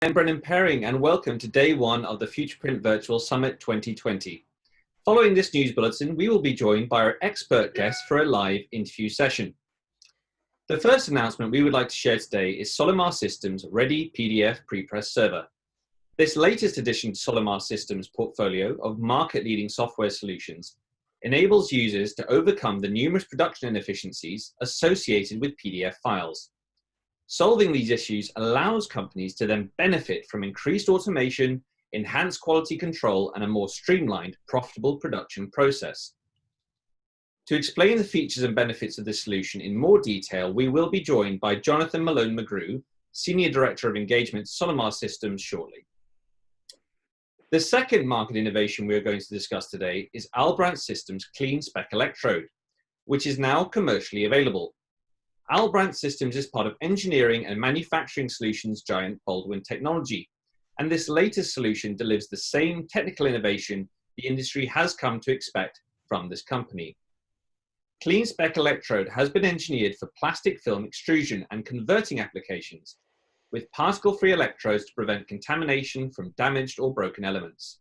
I'm Brendan Perring, and welcome to day one of the FuturePrint Virtual Summit 2020. Following this news bulletin, we will be joined by our expert guests for a live interview session. The first announcement we would like to share today is Solimar Systems Ready PDF Prepress Server. This latest addition to Solimar Systems' portfolio of market-leading software solutions enables users to overcome the numerous production inefficiencies associated with PDF files. Solving these issues allows companies to then benefit from increased automation, enhanced quality control, and a more streamlined, profitable production process. To explain the features and benefits of this solution in more detail, we will be joined by Jonathan Malone McGrew, Senior Director of Engagement, Solimar Systems, shortly. The second market innovation we are going to discuss today is Albrandt Systems Clean Spec Electrode, which is now commercially available. Albrandt Systems is part of engineering and manufacturing solutions giant Baldwin Technology, and this latest solution delivers the same technical innovation the industry has come to expect from this company. Clean Spec Electrode has been engineered for plastic film extrusion and converting applications, with particle-free electrodes to prevent contamination from damaged or broken elements.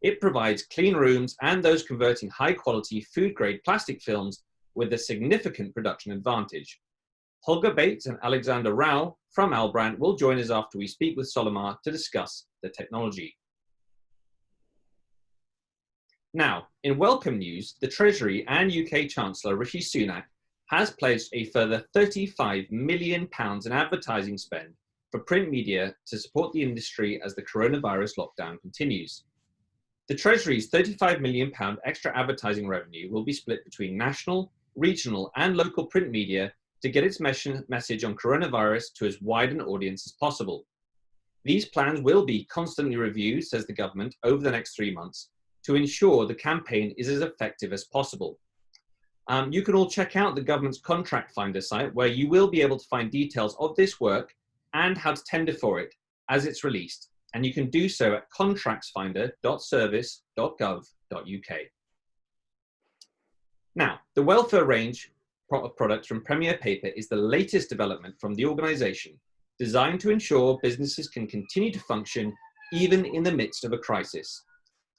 It provides clean rooms and those converting high-quality food-grade plastic films with a significant production advantage. Holger Bates and Alexander Rao from Albrandt will join us after we speak with Solimar to discuss the technology. Now, in welcome news, the Treasury and UK Chancellor Rishi Sunak has pledged a further £35 million in advertising spend for print media to support the industry as the coronavirus lockdown continues. The Treasury's £35 million extra advertising revenue will be split between national, regional, and local print media to get its message on coronavirus to as wide an audience as possible. These plans will be constantly reviewed, says the government, over the next 3 months to ensure the campaign is as effective as possible. You can all check out the government's Contract Finder site, where you will be able to find details of this work and how to tender for it as it's released. And you can do so at contractsfinder.service.gov.uk. Now, the welfare range of products from Premier Paper is the latest development from the organization, designed to ensure businesses can continue to function even in the midst of a crisis.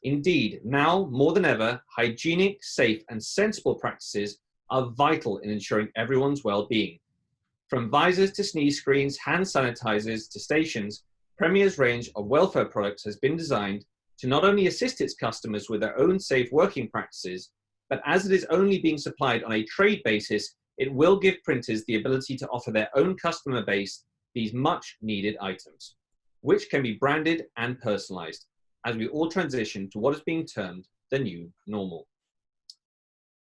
Indeed, now more than ever, hygienic, safe, and sensible practices are vital in ensuring everyone's well-being. From visors to sneeze screens, hand sanitizers to stations, Premier's range of welfare products has been designed to not only assist its customers with their own safe working practices, but as it is only being supplied on a trade basis, it will give printers the ability to offer their own customer base these much needed items, which can be branded and personalized as we all transition to what is being termed the new normal.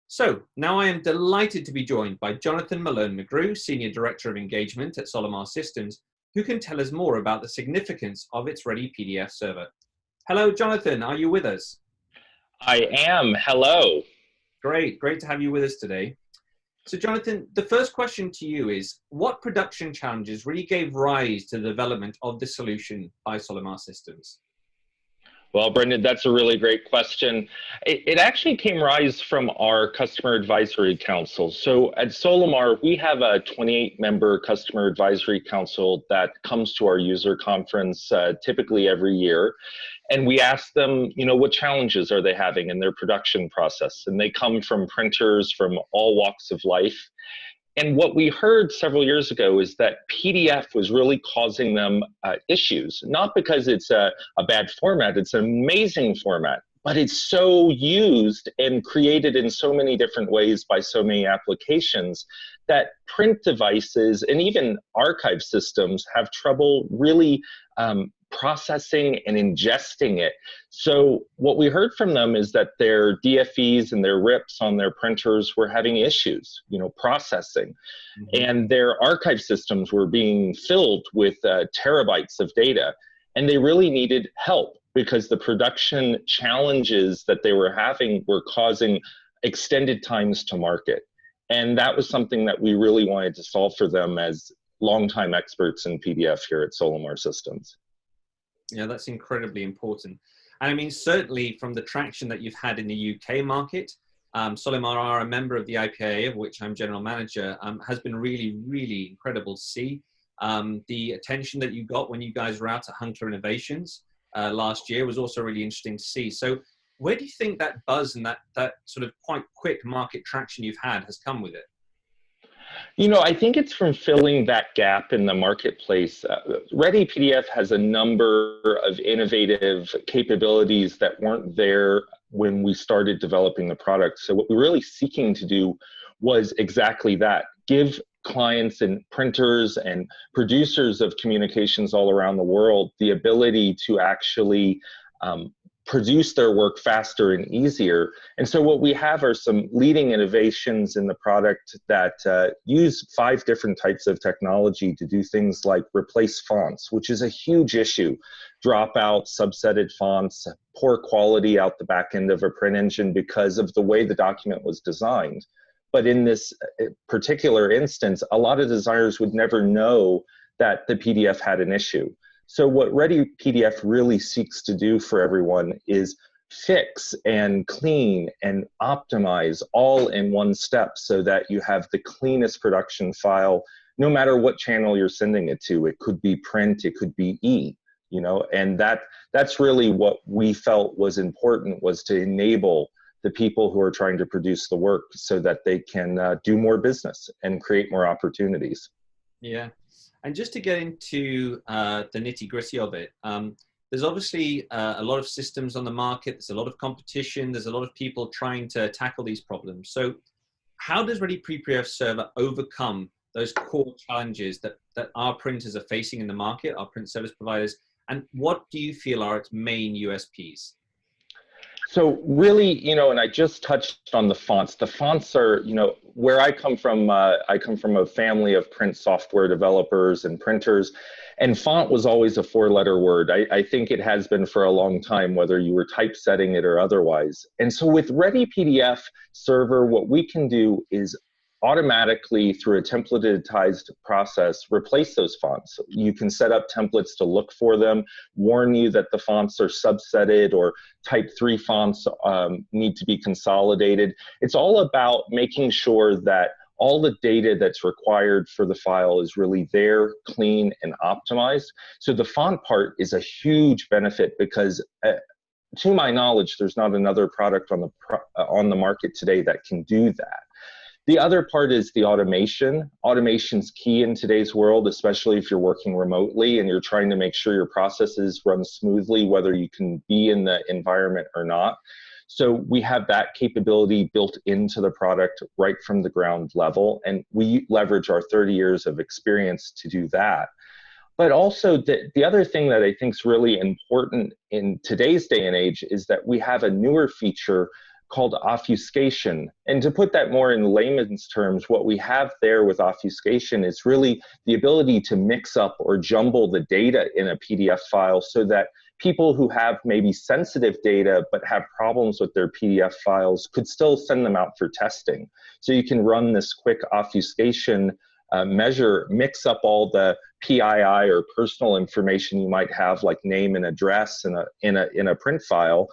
So now I am delighted to be joined by Jonathan Malone McGrew, Senior Director of Engagement at Solimar Systems, who can tell us more about the significance of its Ready PDF server. Hello, Jonathan, are you with us? I am. Hello. Great to have you with us today. So Jonathan, the first question to you is, what production challenges really gave rise to the development of this solution by Solimar Systems? Well, Brendan, that's a really great question. It actually came rise from our Customer Advisory Council. So at Solimar, we have a 28-member Customer Advisory Council that comes to our user conference typically every year. And we ask them, what challenges are they having in their production process? And they come from printers from all walks of life. And what we heard several years ago is that PDF was really causing them issues, not because it's a bad format, it's an amazing format, but it's so used and created in so many different ways by so many applications that print devices and even archive systems have trouble really processing and ingesting it. So what we heard from them is that their DFEs and their RIPs on their printers were having issues, processing. And their archive systems were being filled with terabytes of data. And they really needed help because the production challenges that they were having were causing extended times to market. And that was something that we really wanted to solve for them as longtime experts in PDF here at Solimar Systems. Yeah, that's incredibly important. And I mean, certainly from the traction that you've had in the UK market, Solimar are a member of the IPA, of which I'm general manager, has been really, really incredible to see. The attention that you got when you guys were out at Hunkler Innovations last year was also really interesting to see. So where do you think that buzz and that sort of quite quick market traction you've had has come with it? You know, I think it's from filling that gap in the marketplace. Ready PDF has a number of innovative capabilities that weren't there when we started developing the product. So what we were really seeking to do was exactly that: give clients and printers and producers of communications all around the world the ability to actually produce their work faster and easier. And so what we have are some leading innovations in the product that use 5 different types of technology to do things like replace fonts, which is a huge issue. Drop out subsetted fonts, poor quality out the back end of a print engine because of the way the document was designed. But in this particular instance, a lot of designers would never know that the PDF had an issue. So what Ready PDF really seeks to do for everyone is fix and clean and optimize all in one step so that you have the cleanest production file, no matter what channel you're sending it to. It could be print, it could be you know, and that's really what we felt was important, was to enable the people who are trying to produce the work so that they can do more business and create more opportunities. Yeah. And just to get into the nitty gritty of it, there's obviously a lot of systems on the market. There's a lot of competition. There's a lot of people trying to tackle these problems. So how does Ready PDF Server overcome those core challenges that our printers are facing in the market, our print service providers? And what do you feel are its main USPs? So really, you know, and I just touched on the fonts. The fonts are, you know, where I come from a family of print software developers and printers, and font was always a 4-letter word. I think it has been for a long time, whether you were typesetting it or otherwise. And so with Ready PDF Server, what we can do is automatically, through a templatized process, replace those fonts. You can set up templates to look for them, warn you that the fonts are subsetted or type 3 fonts need to be consolidated. It's all about making sure that all the data that's required for the file is really there, clean, and optimized. So the font part is a huge benefit because to my knowledge, there's not another product on the market today that can do that. The other part is the automation. Automation's key in today's world, especially if you're working remotely and you're trying to make sure your processes run smoothly, whether you can be in the environment or not. So we have that capability built into the product right from the ground level, and we leverage our 30 years of experience to do that. But also the other thing that I think is really important in today's day and age is that we have a newer feature called obfuscation. And to put that more in layman's terms, what we have there with obfuscation is really the ability to mix up or jumble the data in a PDF file so that people who have maybe sensitive data but have problems with their PDF files could still send them out for testing. So you can run this quick obfuscation measure, mix up all the PII or personal information you might have, like name and address in a print file,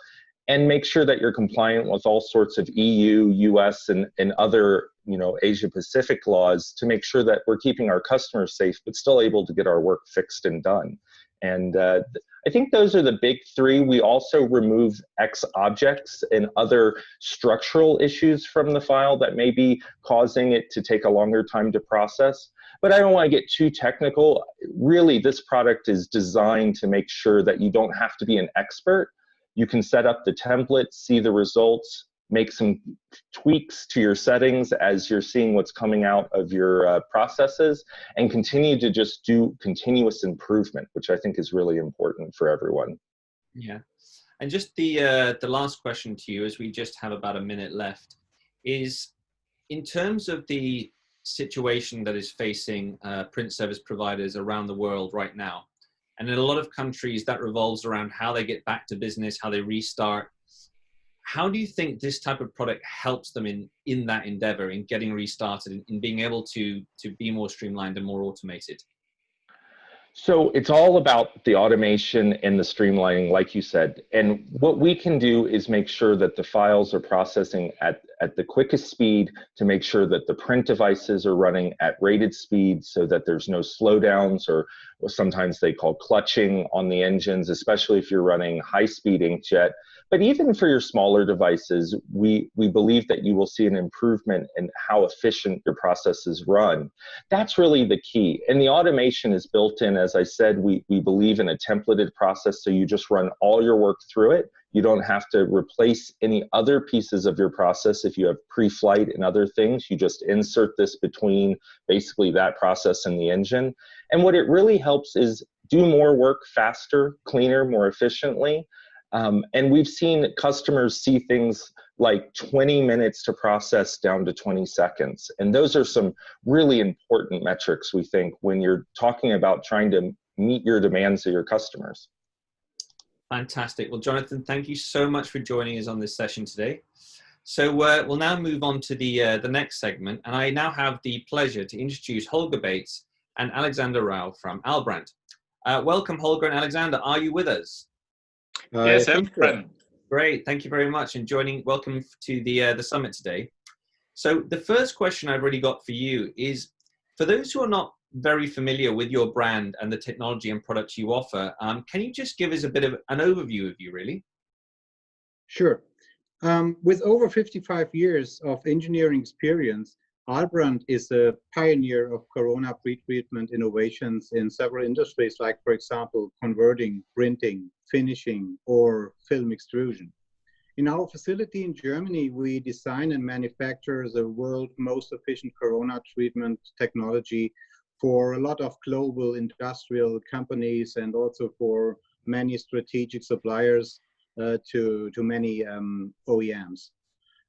and make sure that you're compliant with all sorts of EU, US, and other, you know, Asia Pacific laws to make sure that we're keeping our customers safe, but still able to get our work fixed and done. And I think those are the big 3. We also remove X objects and other structural issues from the file that may be causing it to take a longer time to process. But I don't want to get too technical. Really, this product is designed to make sure that you don't have to be an expert. You can set up the template, see the results, make some tweaks to your settings as you're seeing what's coming out of your processes, and continue to just do continuous improvement, which I think is really important for everyone. Yeah. And just the last question to you, as we just have about a minute left, is in terms of the situation that is facing print service providers around the world right now, and in a lot of countries that revolves around how they get back to business, how they restart. How do you think this type of product helps them in that endeavor, in getting restarted, in being able to be more streamlined and more automated? So it's all about the automation and the streamlining, like you said. And what we can do is make sure that the files are processing at at the quickest speed to make sure that the print devices are running at rated speed so that there's no slowdowns or what sometimes they call clutching on the engines, especially if you're running high-speed inkjet. But even for your smaller devices, we believe that you will see an improvement in how efficient your processes run. That's really the key. And the automation is built in. As I said, we believe in a templated process, so you just run all your work through it. You don't have to replace any other pieces of your process if you have pre-flight and other things. You just insert this between basically that process and the engine. And what it really helps is do more work faster, cleaner, more efficiently. And we've seen customers see things like 20 minutes to process down to 20 seconds. And those are some really important metrics, we think, when you're talking about trying to meet your demands of your customers. Fantastic. Well, Jonathan, thank you so much for joining us on this session today. So we'll now move on to the next segment. And I now have the pleasure to introduce Holger Bates and Alexander Rau from Albrand. Welcome, Holger and Alexander. Are you with us? Yes, I'm friend. Great, thank you very much, and welcome to the summit today. So the first question I've really got for you is, for those who are not very familiar with your brand and the technology and products you offer, can you just give us a bit of an overview of you, really? Sure. With over 55 years of engineering experience, Albrand is a pioneer of corona pre-treatment innovations in several industries, like, for example, converting, printing, finishing, or film extrusion. In our facility in Germany, we design and manufacture the world's most efficient corona treatment technology for a lot of global industrial companies and also for many strategic suppliers to many OEMs.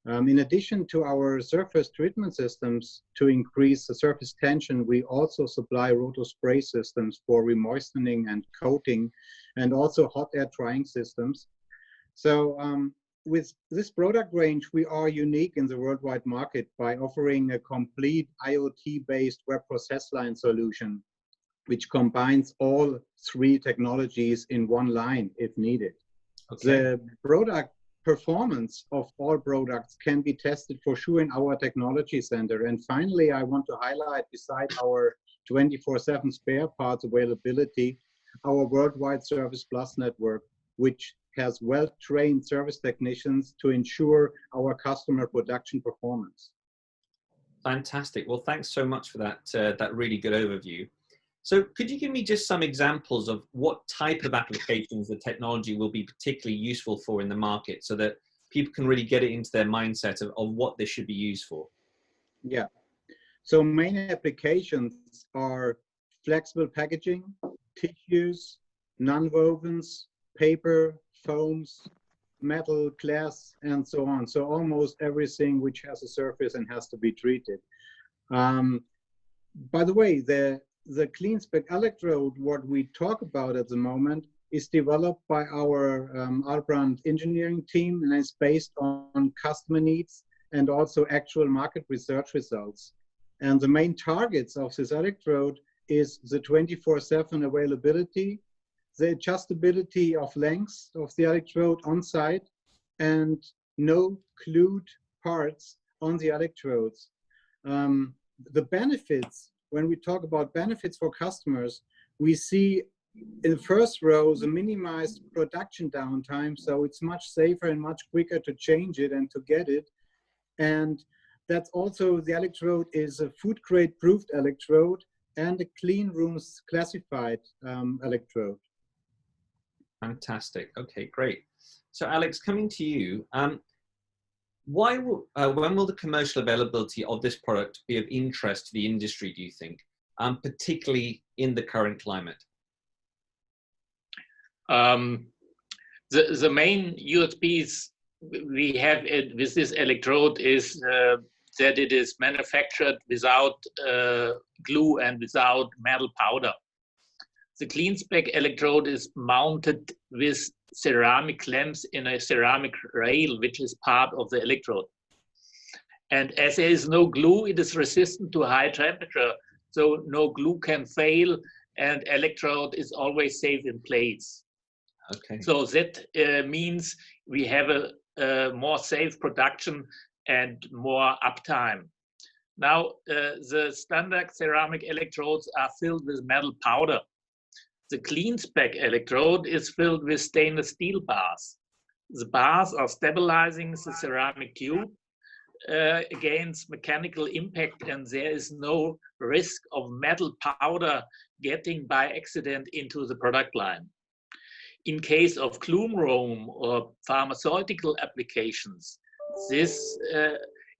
In addition to our surface treatment systems to increase the surface tension, we also supply roto spray systems for remoistening and coating, and also hot air drying systems. So with this product range, we are unique in the worldwide market by offering a complete IoT-based web process line solution, which combines all three technologies in one line if needed. Okay. The product performance of all products can be tested for sure in our technology center. And finally, I want to highlight, beside our 24/7 spare parts availability, our worldwide Service Plus network, which has well-trained service technicians to ensure our customer production performance. Fantastic. Well, thanks so much for that really good overview. So could you give me just some examples of what type of applications the technology will be particularly useful for in the market, so that people can really get it into their mindset of what this should be used for? Yeah. So main applications are flexible packaging, tissues, nonwovens, paper, foams, metal, glass, and so on. So almost everything which has a surface and has to be treated. By the way, the CleanSpec electrode, what we talk about at the moment, is developed by our Albrand engineering team, and is based on customer needs and also actual market research results. And the main targets of this electrode is the 24/7 availability, the adjustability of length of the electrode on site, and no glued parts on the electrodes. The benefits, when we talk about benefits for customers, we see in the first row the minimized production downtime, so it's much safer and much quicker to change it and to get it. And that's also, the electrode is a food grade proofed electrode and a clean rooms classified electrode. Fantastic. Okay, great. So Alex, coming to you, when will the commercial availability of this product be of interest to the industry, do you think, particularly in the current climate? The main USPs we have with this electrode is that it is manufactured without glue and without metal powder. The CleanSpec electrode is mounted with ceramic clamps in a ceramic rail, which is part of the electrode. And as there is no glue, it is resistant to high temperature, so no glue can fail, and electrode is always safe in place. Okay. So that means we have a more safe production and more uptime. Now, the standard ceramic electrodes are filled with metal powder. The clean spec electrode is filled with stainless steel bars. The bars are stabilizing the ceramic tube against mechanical impact, and there is no risk of metal powder getting by accident into the product line. In case of clean room or pharmaceutical applications, this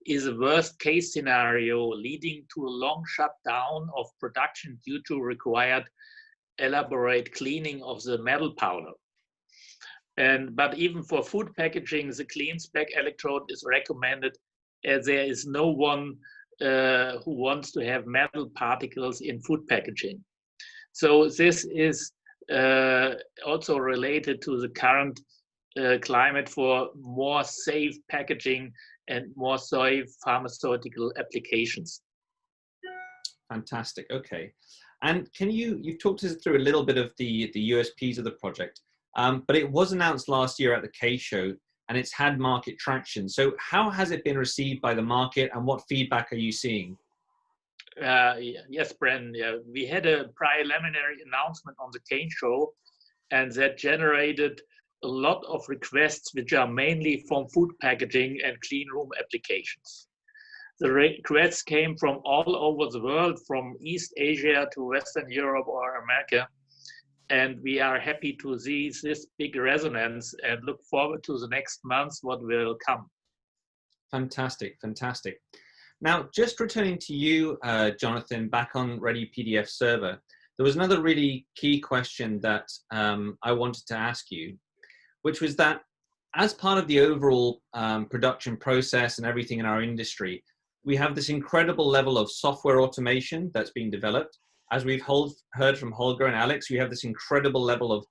is a worst case scenario leading to a long shutdown of production due to required elaborate cleaning of the metal powder. But even for food packaging, the clean spec electrode is recommended, as there is no one who wants to have metal particles in food packaging. So this is also related to the current climate for more safe packaging and more safe pharmaceutical applications. Fantastic. Okay. And can you've talked us through a little bit of the USPs of the project, but it was announced last year at the K Show and it's had market traction. So how has it been received by the market and what feedback are you seeing? Yes, Bren. Yeah, we had a preliminary announcement on the K Show, and that generated a lot of requests, which are mainly from food packaging and clean room applications. The requests came from all over the world, from East Asia to Western Europe or America. And we are happy to see this big resonance and look forward to the next months, what will come. Fantastic, fantastic. Now, just returning to you, Jonathan, back on Ready PDF Server, there was another really key question that I wanted to ask you, which was that as part of the overall production process and everything in our industry, we have this incredible level of software automation that's being developed. As we've heard from Holger and Alex, we have this incredible level of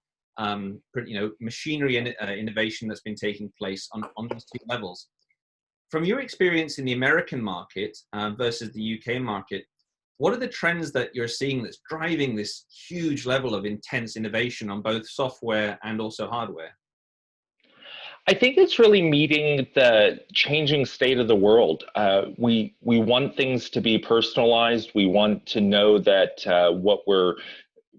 machinery and innovation that's been taking place on these two levels. From your experience in the American market versus the UK market, what are the trends that you're seeing that's driving this huge level of intense innovation on both software and also hardware? I think it's really meeting the changing state of the world. We want things to be personalized. We want to know that what we're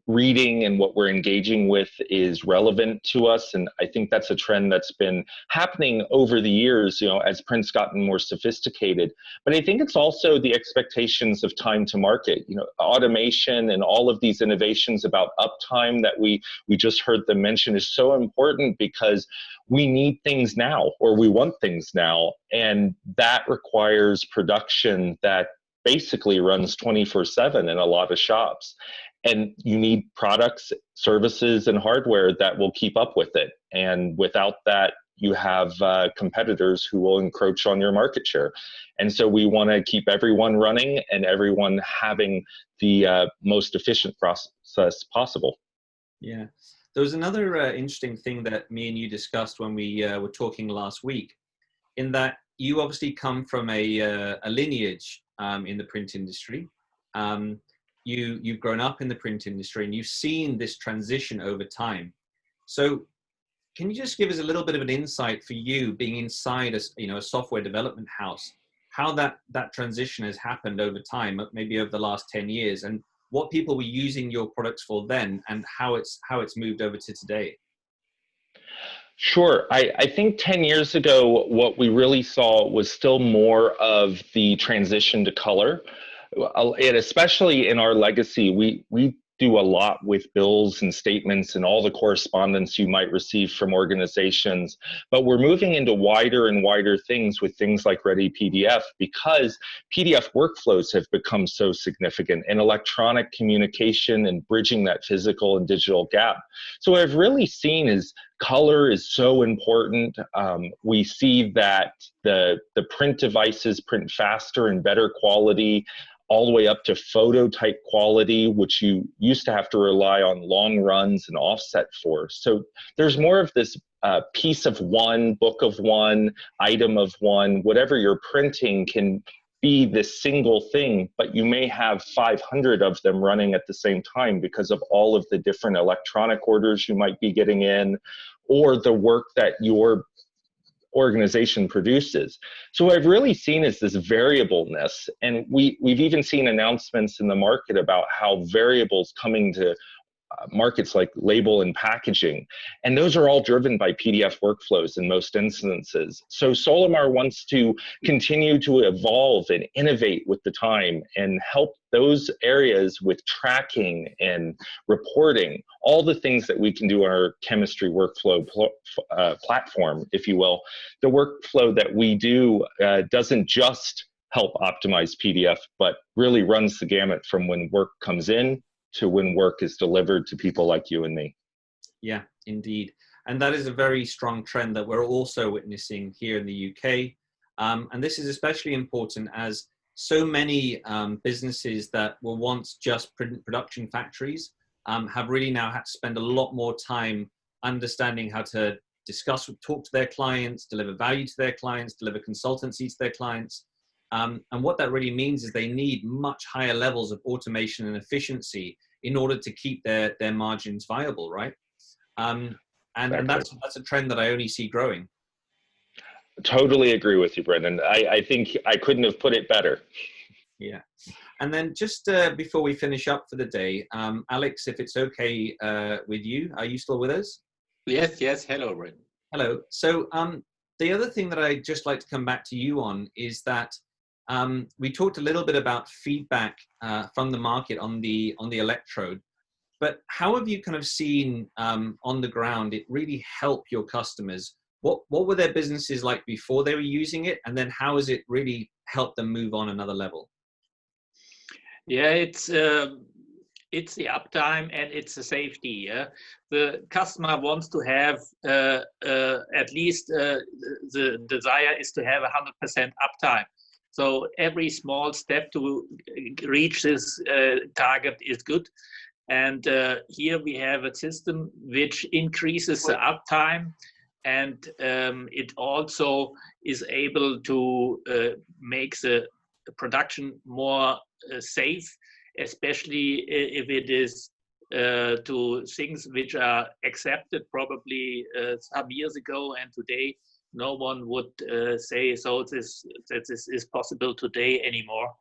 reading and what we're engaging with is relevant to us. And I think that's a trend that's been happening over the years, as print's gotten more sophisticated. But I think it's also the expectations of time to market, automation and all of these innovations about uptime that we just heard them mention is so important because we need things now, or we want things now. And that requires production that basically runs 24/7 in a lot of shops. And you need products, services, and hardware that will keep up with it. And without that, you have competitors who will encroach on your market share. And so we want to keep everyone running and everyone having the most efficient process possible. Yeah. There was another interesting thing that me and you discussed when we were talking last week, in that you obviously come from a lineage in the print industry. You've grown up in the print industry and you've seen this transition over time. So can you just give us a little bit of an insight for you being inside a software development house, how that transition has happened over time, maybe over the last 10 years, and what people were using your products for then and how it's moved over to today? Sure. I think 10 years ago, what we really saw was still more of the transition to color. And especially in our legacy, we do a lot with bills and statements and all the correspondence you might receive from organizations. But we're moving into wider and wider things with things like Ready PDF because PDF workflows have become so significant in electronic communication and bridging that physical and digital gap. So what I've really seen is color is so important. We see that the print devices print faster and better quality, all the way up to photo type quality, which you used to have to rely on long runs and offset for. So there's more of this piece of one, book of one, item of one, whatever you're printing can be this single thing, but you may have 500 of them running at the same time because of all of the different electronic orders you might be getting in, or the work that you're organization produces. So what I've really seen is this variableness, and we've even seen announcements in the market about how variables coming to markets like label and packaging, and those are all driven by PDF workflows in most instances. So Solimar wants to continue to evolve and innovate with the time and help those areas with tracking and reporting, all the things that we can do on our chemistry workflow platform, if you will. The workflow that we do doesn't just help optimize PDF, but really runs the gamut from when work comes in to when work is delivered to people like you and me. Yeah, indeed. And that is a very strong trend that we're also witnessing here in the UK. And this is especially important as so many businesses that were once just production factories have really now had to spend a lot more time understanding how to talk to their clients, deliver value to their clients, deliver consultancy to their clients. And what that really means is they need much higher levels of automation and efficiency in order to keep their margins viable, right? And that's a trend that I only see growing. Totally agree with you, Brendan. I think I couldn't have put it better. Yeah. And then just before we finish up for the day, Alex, if it's okay with you, are you still with us? Yes. Hello, Brendan. Hello. So the other thing that I'd just like to come back to you on is that we talked a little bit about feedback from the market on the electrode, but how have you kind of seen on the ground it really help your customers? What were their businesses like before they were using it, and then how has it really helped them move on another level? Yeah, it's the uptime and it's the safety. Yeah? The customer wants to have at least the desire is to have 100% uptime. So every small step to reach this target is good. And here we have a system which increases the uptime, and it also is able to make the production more safe, especially if it is to things which are accepted probably some years ago, and today no one would say so that this is possible today anymore.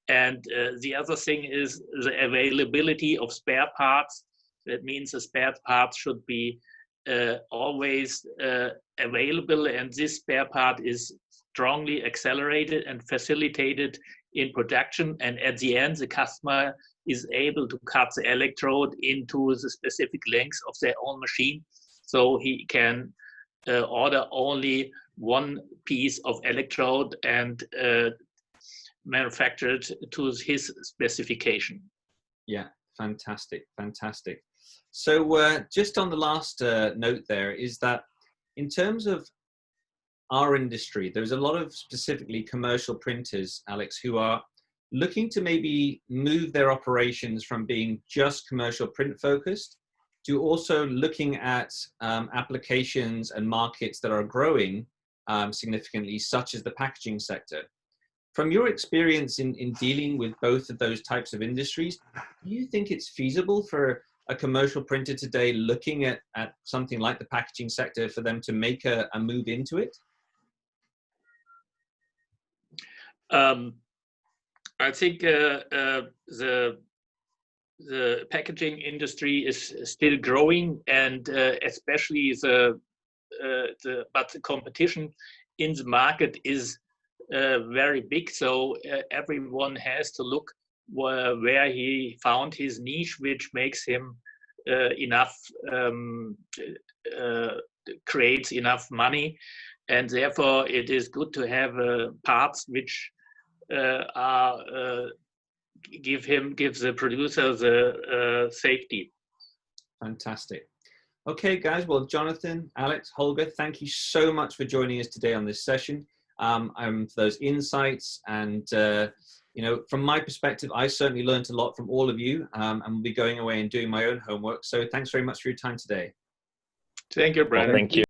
And the other thing is the availability of spare parts. That means the spare parts should be always available, and this spare part is strongly accelerated and facilitated in production. And at the end, the customer is able to cut the electrode into the specific length of their own machine. So he can order only one piece of electrode and manufacture it to his specification. Yeah, fantastic. So just on the last note there is that in terms of our industry, there's a lot of specifically commercial printers, Alex, who are looking to maybe move their operations from being just commercial print focused to also looking at applications and markets that are growing significantly, such as the packaging sector. From your experience in dealing with both of those types of industries, do you think it's feasible for a commercial printer today looking at something like the packaging sector for them to make a move into it? I think the packaging industry is still growing, and especially but the competition in the market is very big. So everyone has to look where he found his niche, which makes him creates enough money, and therefore it is good to have parts which give the producer the safety. Fantastic. Okay, guys. Well, Jonathan, Alex, Holger, thank you so much for joining us today on this session. For those insights, and from my perspective, I certainly learned a lot from all of you, and will be going away and doing my own homework. So thanks very much for your time today. Thank you, Brandon. Well, thank you.